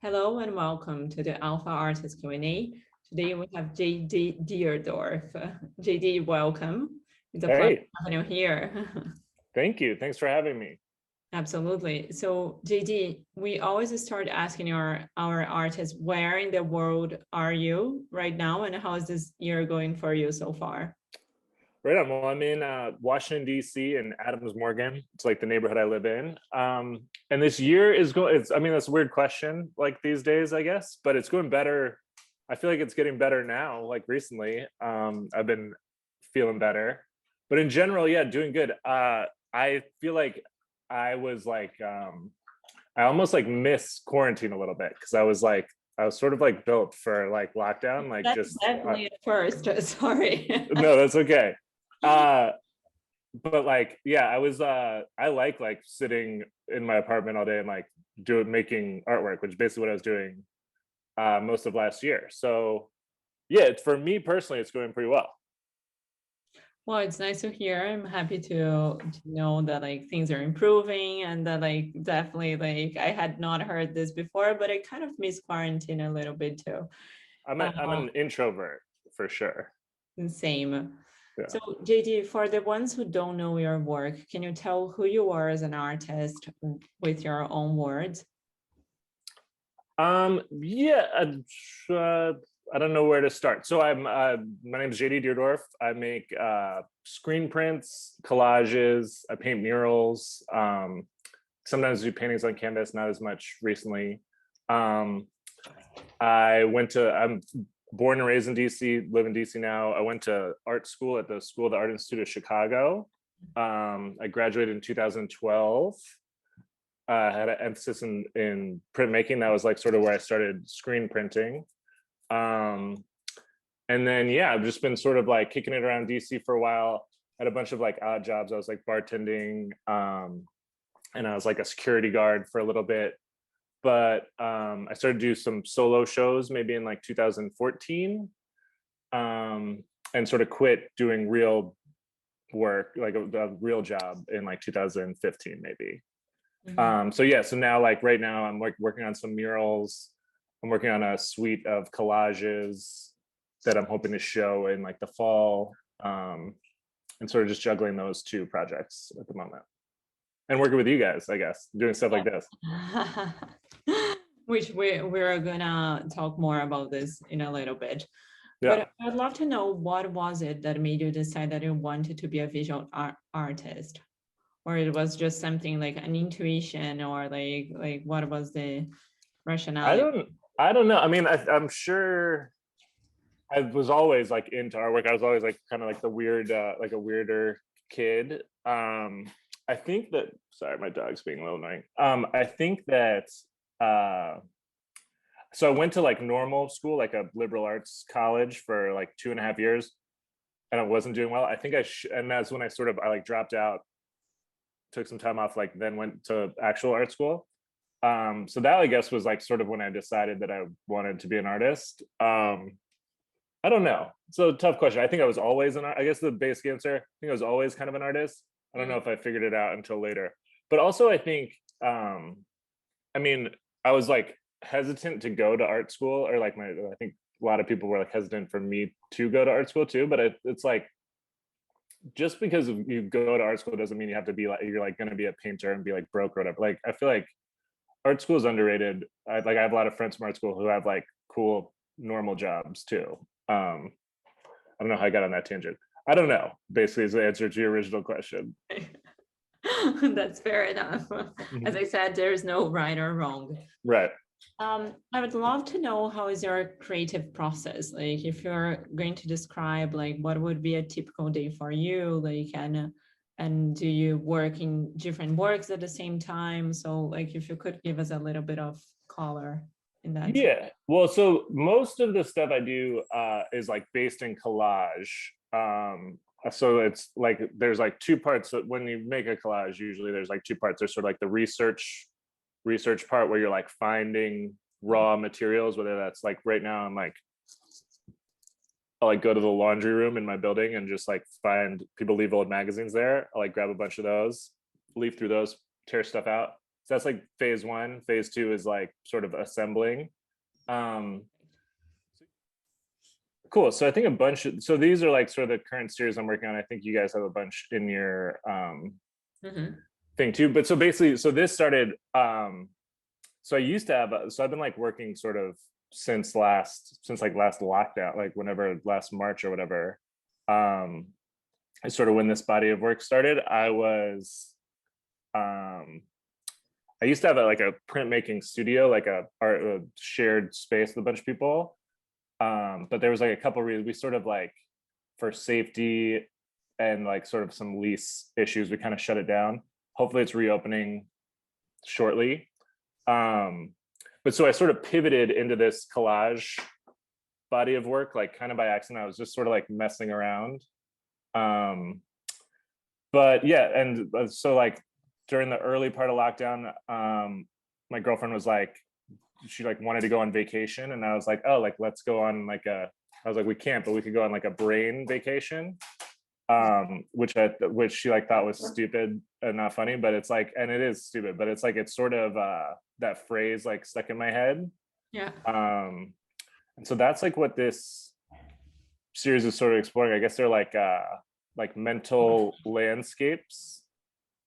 Hello and welcome to the Alpha Artist Q&A. Today we have D Deardourff. JD, welcome. It's a pleasure Hey, having you here. thank you. Thanks for having me. Absolutely. So JD, we always start asking our artists, where in the world are you right now and how is this year going for you so far? Right on. Well, I'm in Washington, D.C. in Adams Morgan. It's like the neighborhood I live in. And this year is going, I mean, that's a weird question, like these days, I guess, but it's going better. I feel like it's getting better now, like recently. I've been feeling better. But in general, yeah, doing good. I feel like I was like, I almost like miss quarantine a little bit because I was sort of like built for like lockdown, like That's just, definitely a first, sorry. no, that's okay. Uh, but like, yeah, I like sitting in my apartment all day and like making artwork, which is basically what I was doing most of last year. So yeah, for me personally, it's going pretty well. Well, it's nice to hear. I'm happy to know that like things are improving and that like definitely like I had not heard this before, but I kind of miss quarantine a little bit too. I'm Uh, an introvert for sure. Same. Yeah. So JD, for the ones who don't know your work, can you tell who you are as an artist with your own words? Yeah, I don't know where to start. So my name is D Deardourff. I make screen prints, collages, I paint murals, sometimes do paintings on canvas, not as much recently. Um, I'm born and raised in DC, live in DC now. I went to art school at the School of the Art Institute of Chicago. I graduated in 2012. Had an emphasis in printmaking. That was like sort of where I started screen printing. Um, and then yeah, I've just been sort of like kicking it around DC for a while. Had a bunch of like odd jobs. I was like bartending, and I was like a security guard for a little bit. But I started to do some solo shows maybe in like 2014, and sort of quit doing real work, like a real job in like 2015 maybe. Mhm. So yeah, so now like right now I'm like working on some murals. I'm working on a suite of collages that I'm hoping to show in like the fall, and sort of just juggling those two projects at the moment and working with you guys, I guess, doing stuff like this. Which we're gonna talk more about this in a little bit. Yeah. But I'd love to know what was it that made you decide that you wanted to be a visual artist? Or it was just something like an intuition or like what was the I rationale? don't I don't know. I mean, I'm sure I was always like into artwork. I was always like kind of like the weird, like a weirder kid. I think that, sorry, my dog's being a little annoying. I think that, uh, so I went to like normal school, like a liberal arts college for like 2.5 years, and I wasn't doing well. I think and that's when I like dropped out, took some time off, like then went to actual art school. So that I guess was like sort of when I decided that I wanted to be an artist. I don't know. It's a tough question. I think I was always I guess the basic answer, I think I was always kind of an artist. I don't know Mhm. if I figured it out until later. But also I think I mean, I was like hesitant to go to art school, or like I think a lot of people were like hesitant for me to go to art school too, but it's like just because you go to art school doesn't mean you have to be like you're like going to be a painter and be like broke or whatever. Like I feel like art school is underrated. I have a lot of friends from art school who have like cool normal jobs too. I don't know how I got on that tangent. I don't know. Basically, is the answer to your original question. That's fair enough. As Mhm. I said, there's no right or wrong. Right. I would love to know how is your creative process? Like if you're going to describe like what would be a typical day for you, like and do you work in different works at the same time? So like if you could give us a little bit of color in that sense. Yeah. Well, so most of the stuff I do is like based in collage. So it's like there's like two parts that when you make a collage, usually there's like two parts. There's sort of like the research part where you're like finding raw materials, whether that's like right now I'm like I'll like go to the laundry room in my building and just like find people leave old magazines there. I'll like grab a bunch of those, leaf through those, tear stuff out, So that's like phase one. Phase two is like sort of assembling. Um, cool. So I think a bunch of, so these are like sort of the current series I'm working on. I think you guys have a bunch in your thing too. But so basically, so this started, so I used to have, so I've been like working sort of since last lockdown, like whenever last March or whatever. I sort of, when this body of work started, I was, I used to have like a printmaking studio, like a shared space with a bunch of people. But there was like a couple reasons we sort of like, for safety and like sort of some lease issues, we kind of shut it down. Hopefully it's reopening shortly. But so I sort of pivoted into this collage body of work, like kind of by accident. I was just sort of like messing around. But yeah, and so like during the early part of lockdown, my girlfriend was like, she like wanted to go on vacation, and I was like, oh, like let's go on like I was like, we can't, but we could go on like a brain vacation, which she like thought was stupid and not funny, but it's like, and it is stupid, but it's like, it's sort of that phrase like stuck in my head. Yeah. And so that's like what this series is sort of exploring. I guess they're like mental landscapes,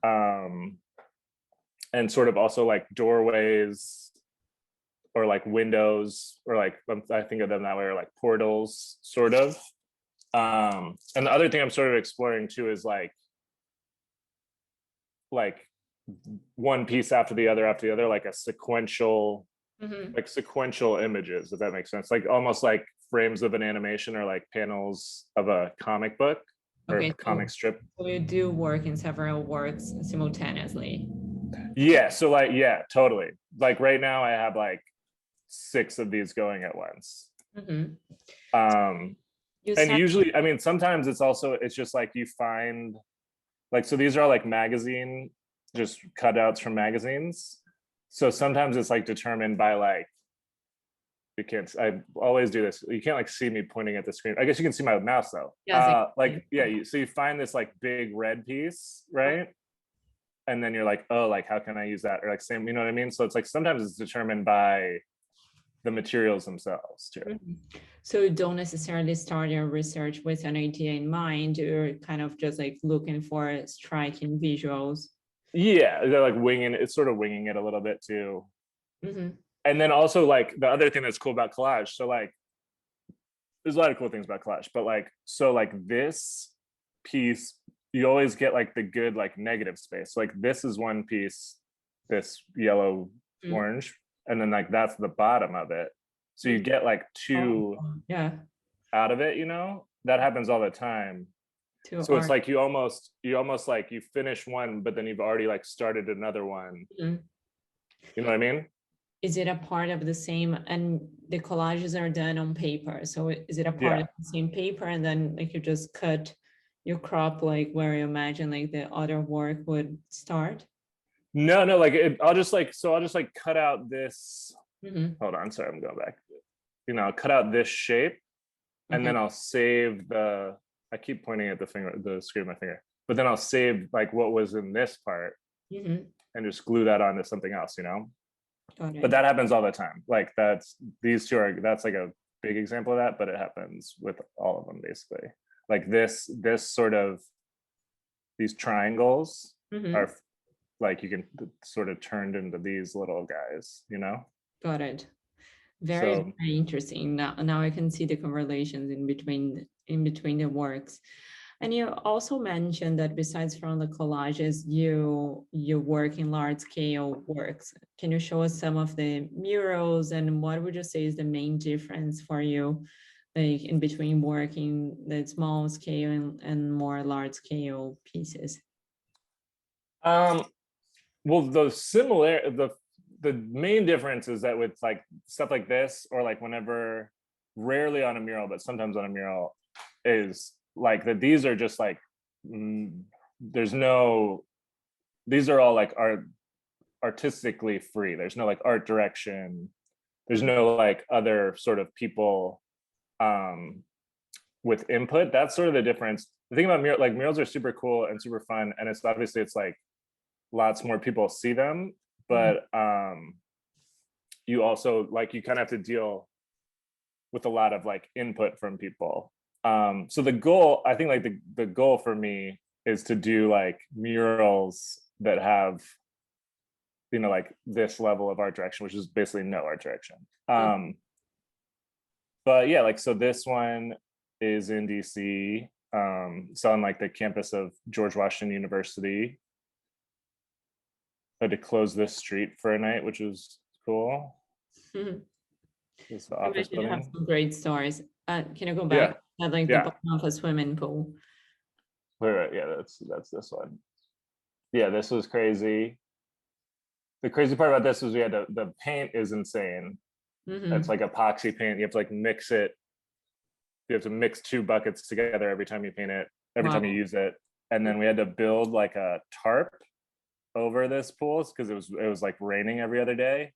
and sort of also like doorways or like windows, or like, I think of them that way, or like portals sort of. And the other thing I'm sort of exploring too is like one piece after the other, like a sequential, like sequential images, if that makes sense, like almost like frames of an animation, or like panels of a comic book or Okay, comic strip. So you do work in several works simultaneously. Yeah, so like, yeah, totally. Like right now I have like 6 of these going at once. And usually, I mean, sometimes it's just like you find, like, so these are all like magazine, just cutouts from magazines. So sometimes it's like determined by like, you can't, I always do this, you can't like see me pointing at the screen. I guess you can see my mouse though. Yes, like, yeah, so you find this like big red piece, right? And then you're like, oh, like how can I use that? Or like same, you know what I mean? So it's like sometimes it's determined by the materials themselves too. So you don't necessarily start your research with an idea in mind. You're kind of just like looking for striking visuals. Yeah, they're like winging it. It's sort of winging it a little bit too. And then also like the other thing that's cool about collage, so like there's a lot of cool things about collage, but like, so like this piece, you always get like the good like negative space. Like this is one piece, this yellow orange, and then like that's the bottom of it. So you get like 2 out of it, you know? That happens all the time. So it's like you almost like you finish one, but then you've already like started another one. You know what I mean? Is it a part of the same, and the collages are done on paper, so is it a part of the same paper, and then like you just cut, you crop like where you imagine like the other work would start? No, like I'll just like cut out this, hold on, sorry, I'm going back. You know, I'll cut out this shape, and then I'll save I keep pointing at the screen of my finger, but then I'll save like what was in this part and just glue that onto something else, you know? But that happens all the time. Like that's like a big example of that, but it happens with all of them basically. Like this sort of, these triangles are like, you can sort of turned into these little guys, you know? Got it. Very interesting. Now I can see the correlations in between the works. And you also mentioned that besides from the collages, you work in large scale works. Can you show us some of the murals, and what would you say is the main difference for you, like in between working the small scale and more large scale pieces? Well, the main difference is that with like stuff like this, or like whenever, rarely on a mural, but sometimes on a mural, is like that these are just like, these are all like artistically free. There's no like art direction. There's no like other sort of people with input. That's sort of the difference. The thing about murals are super cool and super fun, and it's obviously, it's like lots more people see them, but you also like you kind of have to deal with a lot of like input from people. So the goal, I think, like the goal for me is to do like murals that have, you know, like this level of art direction, which is basically no art direction. But yeah, like so this one is in DC. So on like the campus of George Washington University. I had to close this street for a night, which was cool. This is the I office imagine you have building. some great stories. Can you go Yeah, back? At like the yeah. bottom of a swimming pool. Right, yeah, that's this one. Yeah, this was crazy. The crazy part about this was we had the paint is insane. It's like epoxy paint. You have to like mix it. You have to mix 2 buckets together every time you paint it, every time you use it. And then we had to build like a tarp over this pool because it was like raining every other day.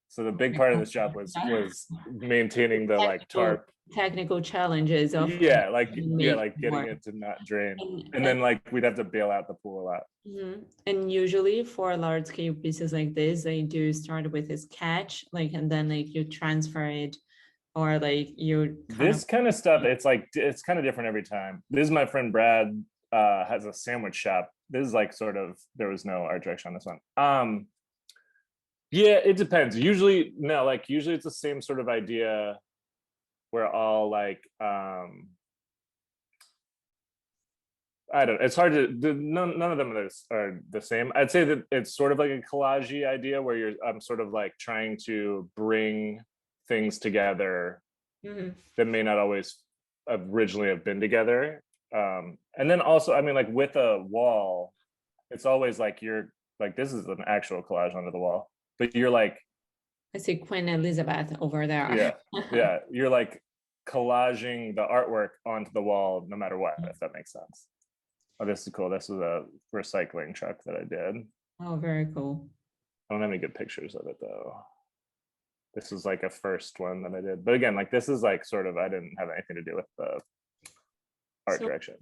So the big part of this job was maintaining the like tarp. Technical challenges of Like making getting work. it to not drain. And And, then like we'd have to bail out the pool a lot. and usually for large scale pieces like this, they do start with a sketch, like, and then like you transfer it, or like you This kind of stuff, it's like it's kind of different every time. This is my friend Brad, has a sandwich shop. This is like sort of, there was no art direction on this one. Yeah, it depends. Usually no, like usually it's the same sort of idea where all like I don't know, it's hard to none of them are the same. I'd say that it's sort of like a collage idea where I'm sort of like trying to bring things together that may not always originally have been together. And then also, I mean, like with a wall, it's always like you're like, this is an actual collage onto the wall, but you're like, I see Queen Elizabeth over there. yeah, you're like collaging the artwork onto the wall no matter what, if that makes sense. Oh, this is cool. This is a recycling truck that I did. Oh, very cool. I don't have any good pictures of it though. This is like a first one that I did. But again, like this is like sort of, I didn't have anything to do with the art direction.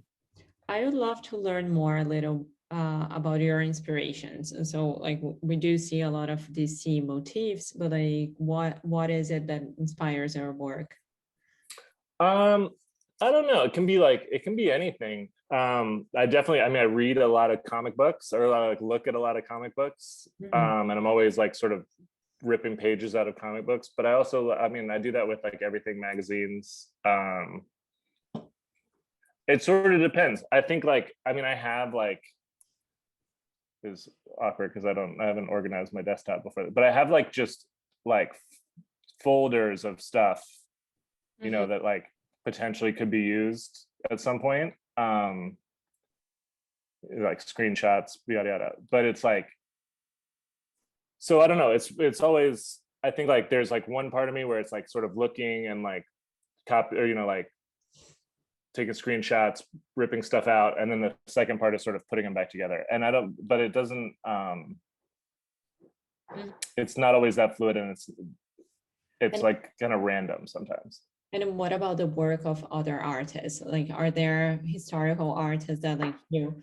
I would love to learn more a little about your inspirations. And so like we do see a lot of DC motifs, but like what is it that inspires your work? I don't know. It can be anything. I definitely, I mean, I read a lot of comic books, or like look at a lot of comic books. And I'm always like sort of ripping pages out of comic books, but I also, I mean, I do that with like everything magazines. It sort of depends. I think like, I mean, I have like, is awkward because I haven't organized my desktop before, but I have like just like folders of stuff, you know, that like potentially could be used at some point. Like screenshots, yada yada. But it's like, so I don't know. It's always, I think like there's like one part of me where it's like sort of looking and like copy, or you know, like taking screenshots, ripping stuff out, and then the second part is sort of putting them back together. And I don't, but it doesn't, it's not always that fluid, and it's like kind of random sometimes. And what about the work of other artists? Like, are there historical artists that like you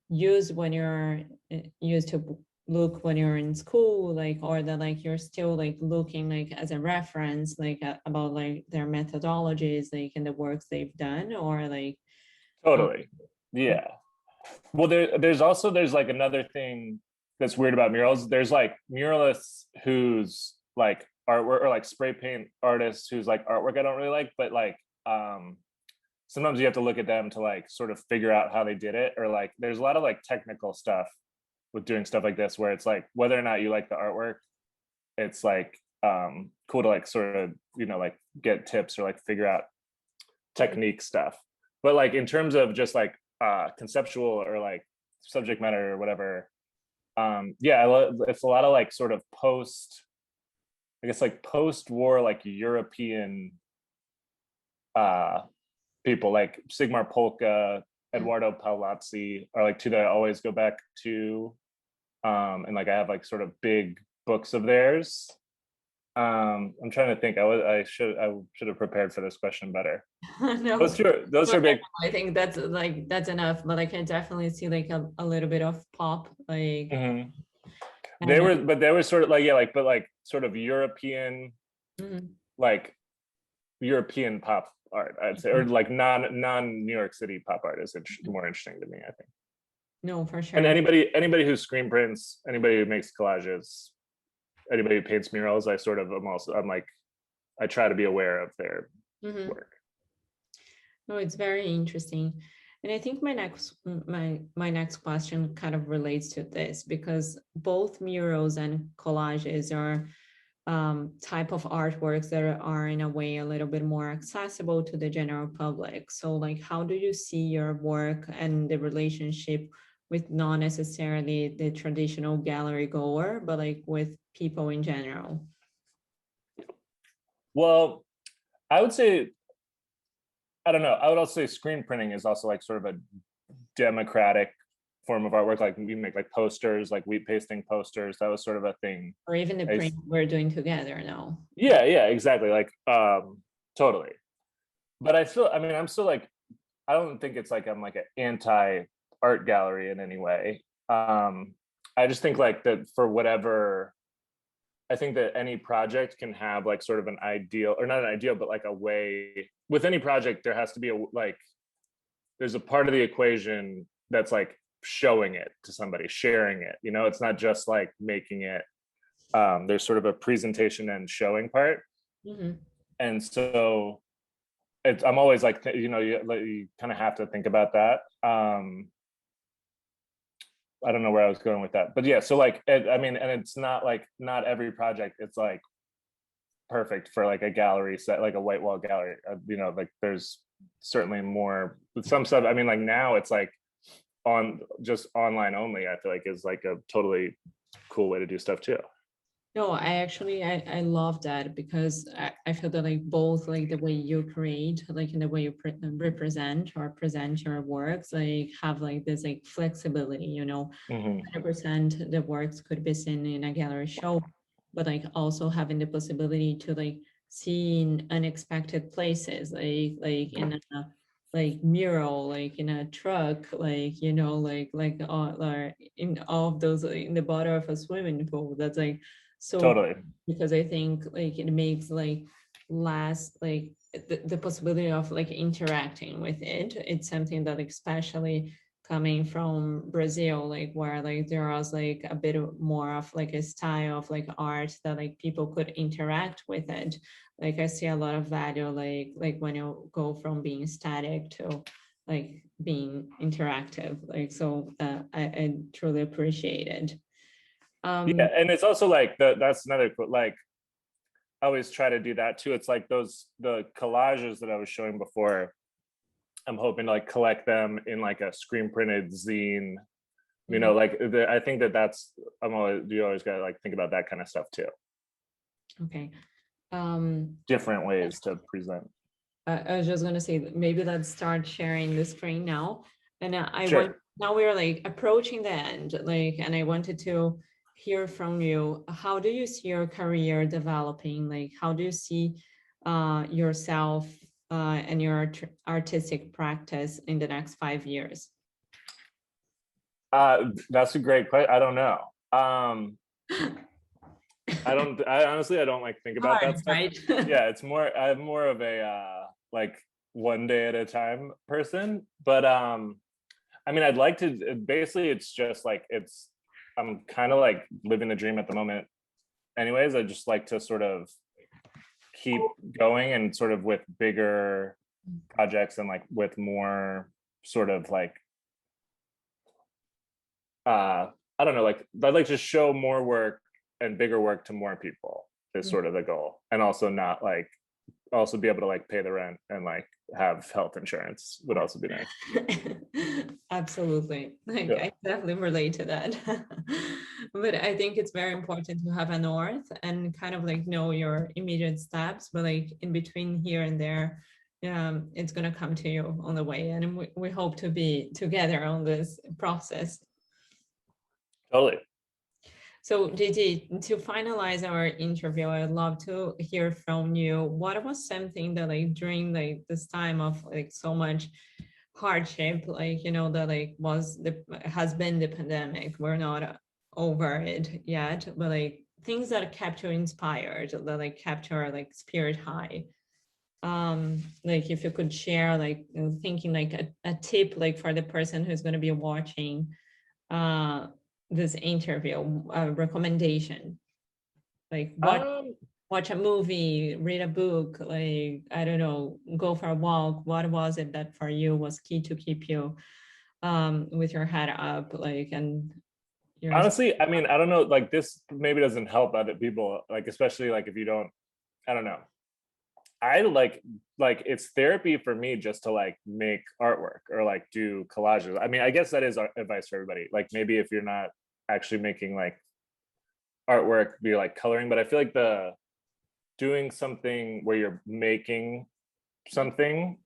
use when you're used to look when you're in school, like, or that like you're still like looking like as a reference, like about like their methodologies, like in the works they've done, or like Totally. Yeah. Well, there's like another thing that's weird about murals. There's like muralists whose like artwork, or like spray paint artists whose like artwork I don't really like, but like sometimes you have to look at them to like sort of figure out how they did it, or like there's a lot of like technical stuff with doing stuff like this where it's like whether or not you like the artwork, it's like cool to like sort of, you know, like get tips or like figure out technique stuff. But like in terms of just like conceptual or like subject matter or whatever, yeah, it's a lot of like sort of I guess like post-war like European people, like Sigmar Polka, Eduardo Paolozzi are like two that I always go back to. And like I have like sort of big books of theirs. I'm trying to think. I should have prepared for this question better. No, those are big. I think that's enough, but I can definitely see like a little bit of pop, like They were, but they were sort of like, yeah, like, but like sort of European, like European pop art, I'd say, or like non New York City pop art is more interesting to me, I think. No, for sure. And anybody who screen prints, anybody who makes collages, anybody who paints murals, I sort of I'm like, I try to be aware of their work. No, it's very interesting. And I think my next question kind of relates to this, because both murals and collages are type of artworks that are in a way a little bit more accessible to the general public. So like, how do you see your work and the relationship with not necessarily the traditional gallery goer, but like with people in general? Well, I would say, I don't know, I would also say screen printing is also like sort of a democratic form of artwork. Like we make like posters, like wheat pasting posters. That was sort of a thing. Or even the print we're doing together now. Yeah, exactly. Like totally. But I'm still like, I don't think it's like I'm like an anti art gallery in any way. I just think like that for whatever, I think that any project can have like sort of an ideal, or not an ideal, but like a way. With any project, there has to be there's a part of the equation that's like showing it to somebody, sharing it. You know, it's not just like making it. There's sort of a presentation and showing part, and so I'm always like, you kind of have to think about that. I don't know where I was going with that, but yeah. So like, and it's not like, not every project it's like perfect for like a gallery set, like a white wall gallery. Like there's certainly more with some stuff. I mean, like now it's like just online only. I feel like is like a totally cool way to do stuff too. No, I love that, because I feel that like both like the way you create, like in the way you represent or present your works, like have like this like flexibility, 100% the works could be seen in a gallery show, but like also having the possibility to like see in unexpected places, like in a like mural, like in a truck, like in all of those, like, in the bottom of a swimming pool. That's like so totally, because I think like it makes like less like the possibility of like interacting with it. It's something that especially coming from Brazil, like where like there was like a bit more of like a style of like art that like people could interact with it. Like I see a lot of value, like when you go from being static to like being interactive. Like so I truly appreciate it. Yeah, and it's also like that's another like, I always try to do that too. It's like the collages that I was showing before, I'm hoping to like collect them in like a screen printed zine, like I think that's you always gotta like think about that kind of stuff too. Okay. Different ways to present. I was just gonna say that maybe let's start sharing the screen now. And Sure. now we're like approaching the end, like, and I wanted to hear from you. How do you see your career developing? Like, how do you see yourself and your artistic practice in the next 5 years? That's a great question. I don't know. I honestly, I don't like think about that stuff. Right? Yeah, I'm more of a like one day at a time person. But I'd like to, basically it's just like, I'm kind of like living the dream at the moment. Anyways, I just like to sort of keep going and sort of with bigger projects and like with more sort of like, I don't know, like I'd like to show more work and bigger work to more people is sort of the goal. And also not like, also be able to like pay the rent and like have health insurance would also be nice. Absolutely. Like Yeah. I definitely relate to that. But I think it's very important to have a north and kind of like know your immediate steps, but like in between here and there, it's gonna come to you on the way. And we hope to be together on this process. Totally. So Gigi, to finalize our interview, I'd love to hear from you. What was something that like during like this time of like so much hardship, like, that like has been the pandemic. We're not over it yet, but like things that kept you inspired, that like kept your like spirit high. Like if you could share, like thinking like a tip, like for the person who's going to be watching this interview, a recommendation, like watch a movie, read a book, like I don't know, go for a walk. What was it that for you was key to keep you with your head up, like, and your Honestly, I mean, I don't know, like this maybe doesn't help other people, like especially like if you don't, I don't know. I like it's therapy for me just to like make artwork or like do collages. I mean, I guess that is advice for everybody. Like maybe if you're not actually making like artwork, be like coloring, but I feel like the doing something where you're making something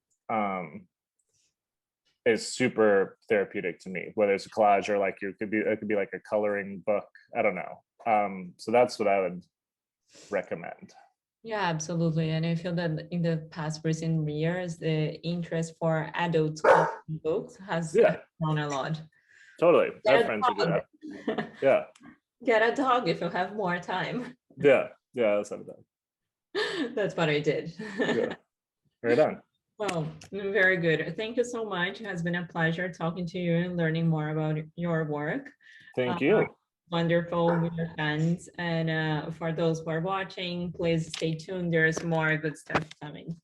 is super therapeutic to me, whether it's a collage or like it could be like a coloring book. I don't know. So that's what I would recommend. Yeah, absolutely. And I feel that in the past recent years, the interest for adults coloring books has Yeah, grown a lot. totally. I have Get friends who do a that. dog. Yeah. Get a dog if you have more time. Yeah. Yeah. That's not bad. That's what I did. Yeah. Right on. Well, very good. Thank you so much. It has been a pleasure talking to you and learning more about your work. Thank you. Wonderful with your fans. And for those who are watching, please stay tuned. There's more good stuff coming.